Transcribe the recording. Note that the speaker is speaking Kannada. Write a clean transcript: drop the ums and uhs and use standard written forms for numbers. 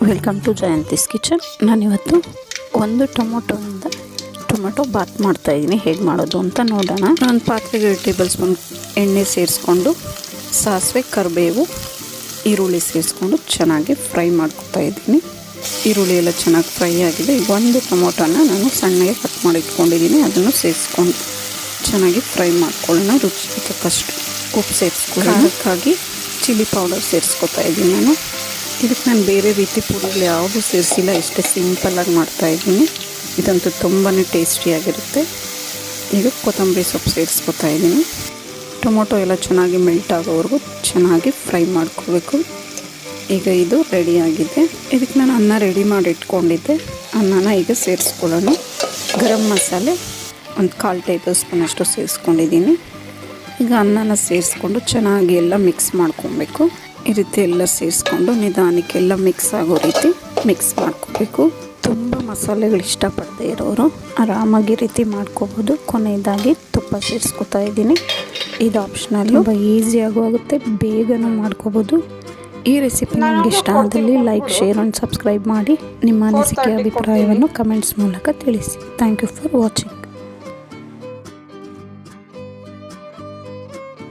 Welcome to Jayanthi's kitchen. ನಾನಿವತ್ತು ಒಂದು ಟೊಮೊಟೊ ಬಾತ್ ಮಾಡ್ತಾಯಿದ್ದೀನಿ. ಹೇಗೆ ಮಾಡೋದು ಅಂತ ನೋಡೋಣ. ಒಂದು ಪಾತ್ರೆಗೆ 2 ಟೇಬಲ್ ಸ್ಪೂನ್ ಎಣ್ಣೆ ಸೇರಿಸ್ಕೊಂಡು ಸಾಸಿವೆ, ಕರಿಬೇವು, ಈರುಳ್ಳಿ ಸೇರಿಸ್ಕೊಂಡು ಚೆನ್ನಾಗಿ ಫ್ರೈ ಮಾಡ್ಕೊತಾ ಇದ್ದೀನಿ. ಈರುಳ್ಳಿ ಎಲ್ಲ ಚೆನ್ನಾಗಿ ಫ್ರೈ ಆಗಿದೆ. ಈಗ ಒಂದು ಟೊಮೊಟೊನ ನಾನು ಸಣ್ಣಗೆ ಕಟ್ ಮಾಡಿ ಇಟ್ಕೊಂಡಿದ್ದೀನಿ. ಅದನ್ನು ಸೇರಿಸ್ಕೊಂಡು ಚೆನ್ನಾಗಿ ಫ್ರೈ ಮಾಡ್ಕೊಳ್ಳೋಣ. ರುಚಿಗೆ ತಕ್ಕಷ್ಟು ಉಪ್ಪು ಸೇರಿಸ್ಕೊಳ್ಳೋಣ. ಅದಕ್ಕಾಗಿ ಚಿಲ್ಲಿ ಪೌಡರ್ ಸೇರಿಸ್ಕೊತಾ ಇದ್ದೀನಿ ನಾನು. ಇದಕ್ಕೆ ನಾನು ಬೇರೆ ರೀತಿ ಪುಡಿಗಳು ಯಾವುದೂ ಸೇರಿಸಿಲ್ಲ. ಇಷ್ಟೇ ಸಿಂಪಲ್ಲಾಗಿ ಮಾಡ್ತಾಯಿದ್ದೀನಿ. ಇದಂತೂ ತುಂಬಾ ಟೇಸ್ಟಿಯಾಗಿರುತ್ತೆ. ಈಗ ಕೊತ್ತಂಬರಿ ಸೊಪ್ಪು ಸೇರಿಸ್ಕೊತಾ ಇದ್ದೀನಿ. ಟೊಮೊಟೊ ಎಲ್ಲ ಚೆನ್ನಾಗಿ ಮೆಲ್ಟ್ ಆಗೋವರೆಗೂ ಚೆನ್ನಾಗಿ ಫ್ರೈ ಮಾಡ್ಕೋಬೇಕು. ಈಗ ಇದು ರೆಡಿಯಾಗಿದೆ. ಇದಕ್ಕೆ ನಾನು ಅನ್ನ ರೆಡಿ ಮಾಡಿ ಇಟ್ಕೊಂಡಿದ್ದೆ. ಅನ್ನನ ಈಗ ಸೇರಿಸ್ಕೊಳ್ಳೋಣ. ಗರಂ ಮಸಾಲೆ ಒಂದು 1/4 ಟೇಬಲ್ ಸ್ಪೂನ್ ಅಷ್ಟು ಸೇರಿಸ್ಕೊಂಡಿದ್ದೀನಿ. ಈಗ ಅನ್ನನ ಸೇರಿಸ್ಕೊಂಡು ಚೆನ್ನಾಗಿ ಎಲ್ಲ ಮಿಕ್ಸ್ ಮಾಡ್ಕೊಬೇಕು. ಈ ರೀತಿ ಎಲ್ಲ ಸೇರಿಸ್ಕೊಂಡು ನಿಧಾನಕ್ಕೆಲ್ಲ ಮಿಕ್ಸ್ ಆಗೋ ರೀತಿ ಮಿಕ್ಸ್ ಮಾಡ್ಕೋಬೇಕು. ತುಂಬ ಮಸಾಲೆಗಳು ಇಷ್ಟಪಡದೇ ಇರೋರು ಆರಾಮಾಗಿ ರೀತಿ ಮಾಡ್ಕೋಬೋದು. ಕೊನೆಯದಾಗಿ ತುಪ್ಪ ಸೇರಿಸ್ಕೊತಾ ಇದ್ದೀನಿ. ಇದು ಆಪ್ಷನಲ್. ತುಂಬ ಈಸಿಯಾಗೂ ಆಗುತ್ತೆ, ಬೇಗನೂ ಮಾಡ್ಕೋಬೋದು. ಈ ರೆಸಿಪಿ ನಿಮಗೆ ಇಷ್ಟ ಆದಲ್ಲಿ ಲೈಕ್, ಶೇರ್ ಆ್ಯಂಡ್ ಸಬ್ಸ್ಕ್ರೈಬ್ ಮಾಡಿ. ನಿಮ್ಮ ಅನಿಸಿಕೆ ಅಭಿಪ್ರಾಯವನ್ನು ಕಮೆಂಟ್ಸ್ ಮೂಲಕ ತಿಳಿಸಿ. Thank you for watching.